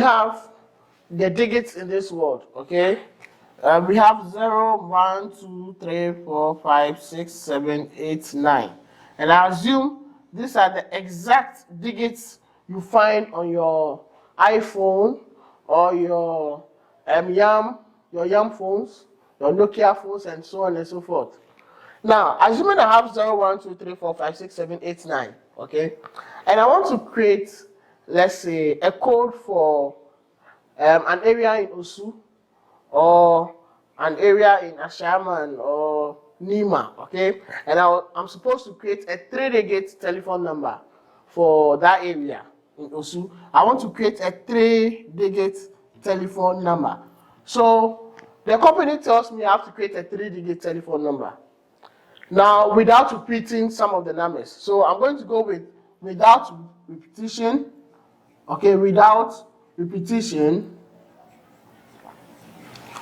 have the digits in this word, okay? We have 0, 1, 2, 3, 4, 5, 6, 7, 8, 9. And I assume these are the exact digits you find on your iPhone or your YAM phones, your Nokia phones, and so on and so forth. Now, assuming I have 0, 1, 2, 3, 4, 5, 6, 7, 8, 9, okay? And I want to create, let's say, a code for an area in Osu, or an area in Ashaman or Nima, okay? And I'm supposed to create a 3-digit telephone number for that area in Osu. I want to create a 3-digit telephone number. So the company tells me I have to create a 3-digit telephone number. Now, without repeating some of the numbers. So I'm going to go with without repetition, okay, without repetition.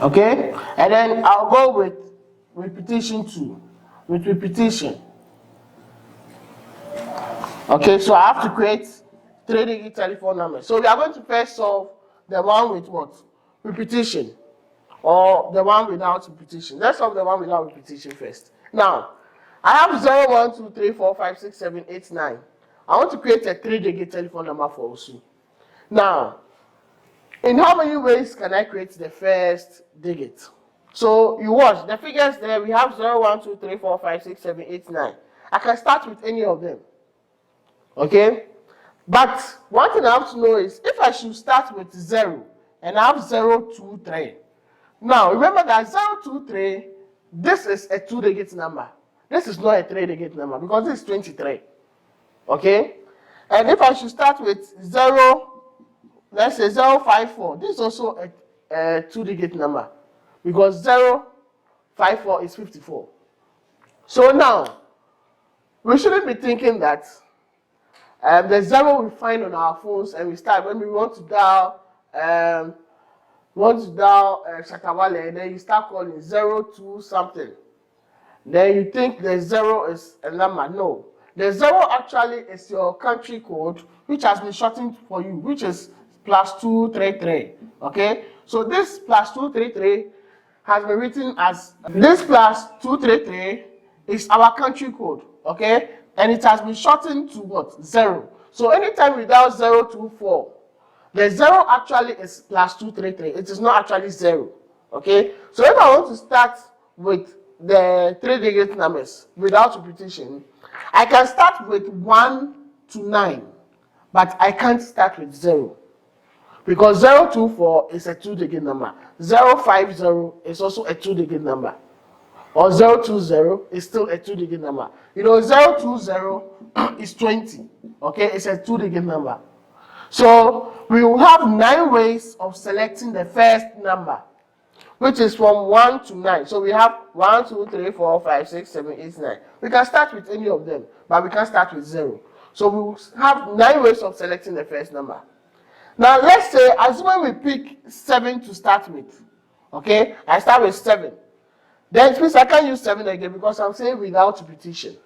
Okay, and then I'll go with repetition 2, with repetition. Okay, so I have to create 3-digit telephone numbers. So we are going to first solve the one with what? Repetition, or the one without repetition. Let's solve the one without repetition first. Now, I have 0, 1, 2, 3, 4, 5, 6, 7, 8, 9. I want to create a 3-digit telephone number for Osu. Now, in how many ways can I create the first digit? So you watch the figures there. We have 0, 1, 2, 3, 4, 5, 6, 7, 8, 9. I can start with any of them. Okay? But one thing I have to know is if I should start with 0 and I have 0, 2, 3. Now remember that 0, 2, 3, this is a 2-digit number. This is not a 3-digit number because this is 23. Okay? And if I should start with 0, let's say 054. This is also a 2-digit number because 054 is 54. So now, we shouldn't be thinking that the 0 we find on our phones and we start when we want to dial Shatawale, and then you start calling 02 something. Then you think the 0 is a number. No, the 0 actually is your country code, which has been shortened for you, which is +233. Okay, so this +233 has been written as this +233 is our country code. Okay, and it has been shortened to what? 0. So anytime we dial 024, the 0 actually is +233. It is not actually 0. Okay, so if I want to start with the 3-digit numbers without repetition, I can start with 1 to 9, but I can't start with 0. Because 024 is a 2-digit number. 050 is also a 2-digit number. Or 020 is still a 2-digit number. You know, 020 is 20. Okay, it's a 2-digit number. So we will have 9 ways of selecting the first number, which is from 1 to 9. So we have 1, 2, 3, 4, 5, 6, 7, 8, 9. We can start with any of them, but we can't start with 0. So we will have 9 ways of selecting the first number. Now let's say, as when we pick 7 to start with, okay, I start with 7. Then please, I can't use 7 again because I'm saying without repetition.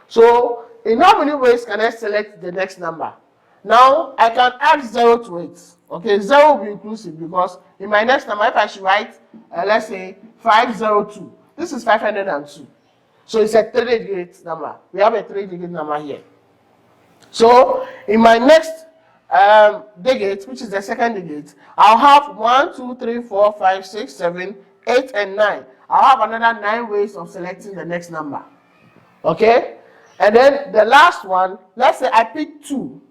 So in how many ways can I select the next number? Now I can add 0 to it. Okay, 0 will be inclusive because in my next number, if I should write, let's say 502, this is 502. So it's a 3-digit number. We have a 3-digit number here. So in my next digit, which is the second digit, I'll have 1, 2, 3, 4, 5, 6, 7, 8, and 9. I'll have another 9 ways of selecting the next number. Okay? And then the last one, let's say I pick 2.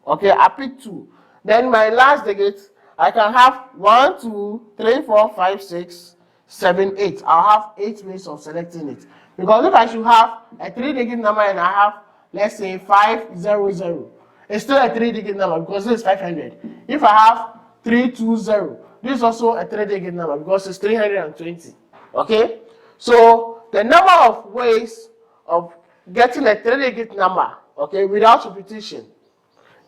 Okay, I pick 2. Then my last digit, I can have 1, 2, 3, 4, 5, 6, 7, 8. I'll have 8 ways of selecting it. Because if I should have a 3-digit number and I have, let's say 500, it's still a 3-digit number because this is 500. If I have 320, this is also a 3-digit number because it's 320. Okay? So the number of ways of getting a 3-digit number, okay, without repetition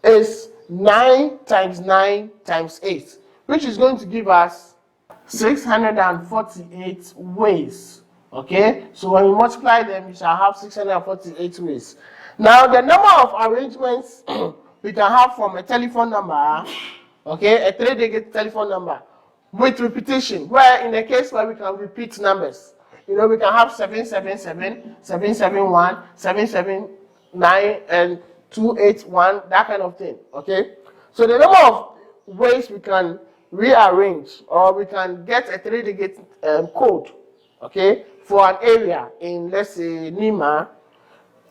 is 9 times 9 times 8, which is going to give us 648 ways. Okay? So when we multiply them, we shall have 648 ways. Now, the number of arrangements we can have from a telephone number, okay, a 3-digit telephone number with repetition, where in the case where we can repeat numbers, you know, we can have 777, 771, 779, and 281, that kind of thing, okay? So the number of ways we can rearrange or we can get a 3-digit code, okay, for an area in, let's say, Nima,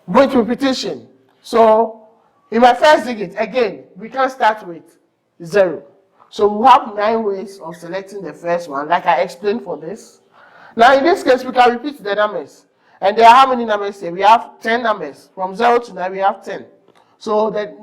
with repetition. So in my first digit, again, we can start with 0. So we have 9 ways of selecting the first one, like I explained for this. Now in this case, we can repeat the numbers. And there are how many numbers here? We have 10 numbers. From 0 to 9, we have 10. So the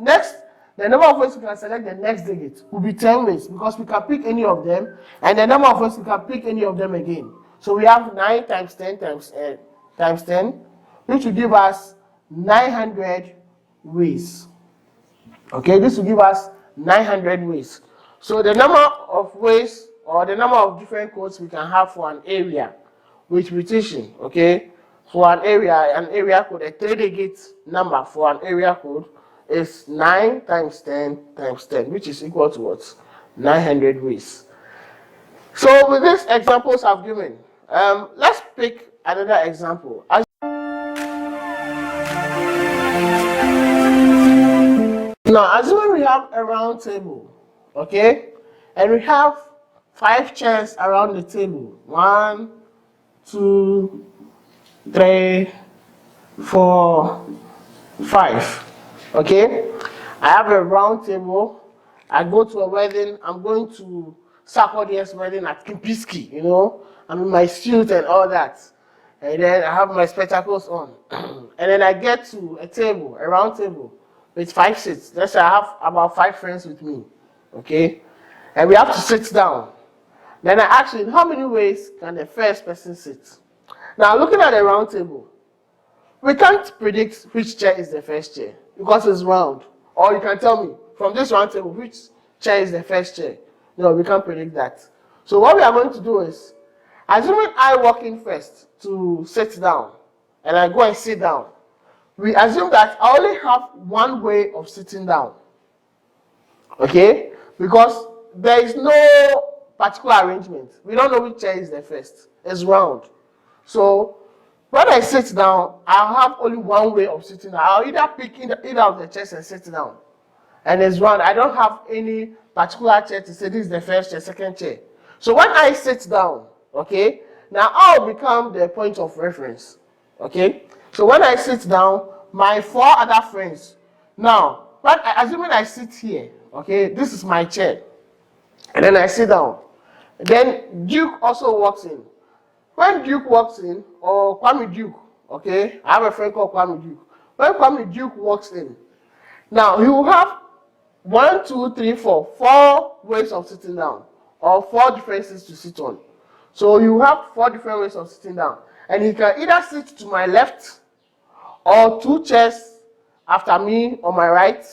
number of ways we can select the next digit will be 10 ways, because we can pick any of them, and the number of ways we can pick any of them again. So we have 9 times 10 times 10, which will give us 900 ways. Okay, this will give us 900 ways. So the number of ways or the number of different codes we can have for an area with repetition, okay, for an area code, a 3-digit number for an area code is 9 times 10 times 10, which is equal to what? 900 ways. So with these examples I've given, let's pick another example. Now, assuming we have a round table, okay, and we have 5 chairs around the table. 1, 2, 3, 4, 5. Okay, I have a round table. I go to a wedding. I'm going to Sarkodie's wedding at Kimpiski, you know. I'm in my suit and all that. And then I have my spectacles on. And then I get to a table, a round table, with 5 seats. Let's say I have about 5 friends with me. Okay? And we have to sit down. Then I ask you, how many ways can the first person sit? Now, looking at the round table, we can't predict which chair is the first chair because it's round. Or you can tell me, from this round table, which chair is the first chair. No, we can't predict that. So what we are going to do is, assuming I walk in first to sit down, and I go and sit down, we assume that I only have one way of sitting down. Okay? Because there is no particular arrangement. We don't know which chair is the first. It's round. So when I sit down, I'll have only one way of sitting down. I'll either pick either of the chairs and sit down. And it's round. I don't have any particular chair to say this is the first chair, second chair. So when I sit down, okay, now I'll become the point of reference. Okay? So when I sit down, my 4 other friends. Now, assuming I sit here, okay, this is my chair. And then I sit down. Then Duke also walks in. When Duke walks in, or Kwame Duke, okay, I have a friend called Kwame Duke. When Kwame Duke walks in, now he will have 1, 2, 3, 4, 4 ways of sitting down, or 4 different seats to sit on. So you have 4 different ways of sitting down. And he can either sit to my left, or 2 chairs after me on my right,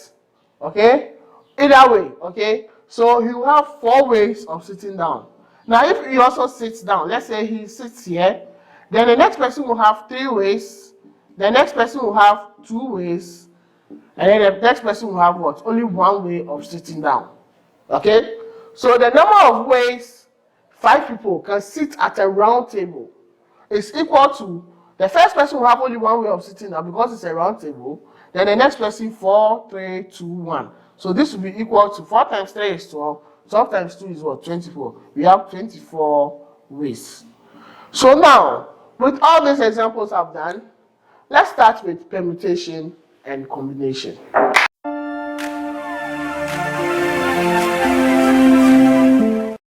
okay? Either way, okay? So he will have 4 ways of sitting down. Now, if he also sits down, let's say he sits here, then the next person will have 3 ways, the next person will have 2 ways, and then the next person will have what? Only 1 way of sitting down. Okay? So the number of ways 5 people can sit at a round table is equal to the first person will have only 1 way of sitting down because it's a round table. Then the next person 4, 3, 2, 1. So this will be equal to 4 times 3 is 12. 12 times 2 is what? 24. We have 24 ways. So now, with all these examples I've done, let's start with permutation and combination.